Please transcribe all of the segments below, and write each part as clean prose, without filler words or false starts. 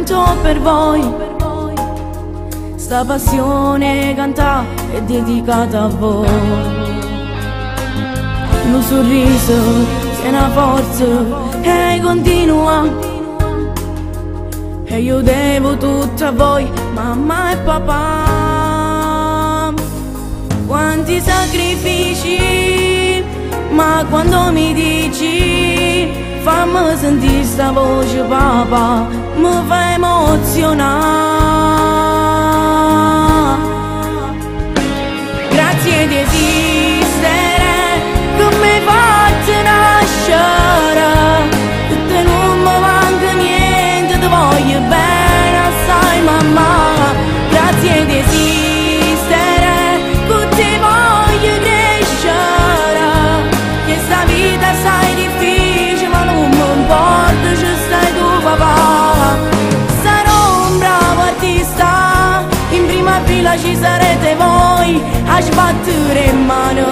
canto per voi. Sta passione cantata è dedicata a voi. Un sorriso è una forza e continua, e io devo tutto a voi, mamma e papà. Quanti sacrifici, ma quando mi dici fammi sentire sta voce papà, mi fa emozionare. Grazie di esistere, che mi hai fatto nascere, che te non mi manca niente, ti voglio bene assai mamma. Grazie di esistere, che ti voglio crescere, che sta vita sai difficile ma non mi importa, ci stai tu papà. Sarò un bravo artista, in prima fila ci sarete voi a sbattere in mano,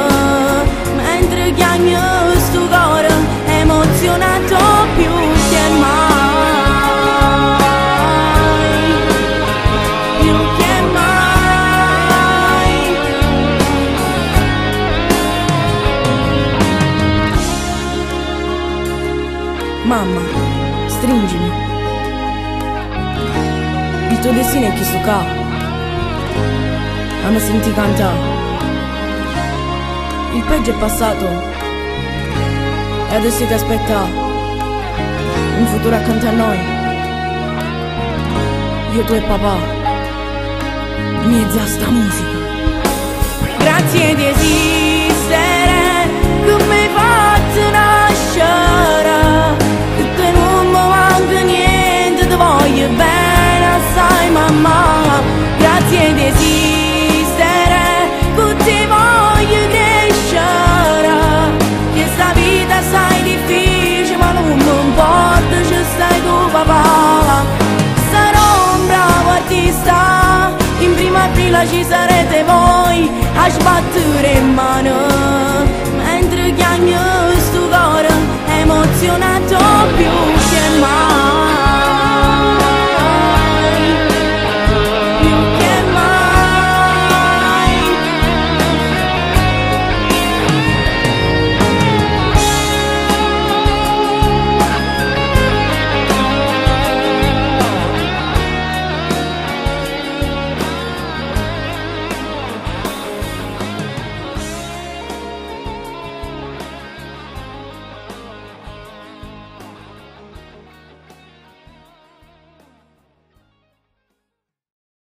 mentre chiagno sto cuore emozionato più che mai, più che mai. Mamma, stringimi, il tuo destino è chi sto qua, a me senti cantare. Il peggio è passato e adesso ti aspetta un futuro accanto a noi, io, tu e papà, in mezzo a sta musica. Grazie di esistere, che mi hai fatto nascere, che te non mi manca niente, ti voglio bene assai mamma. Grazie di esistere, che ti voglio crescere, che sta vita sai difficile ma non mi importa, ci stai tu papà. Sarò un bravo artista, in prima fila ci sarete voi a sbattere in mano, mentre chiagno sto cuore emozionato più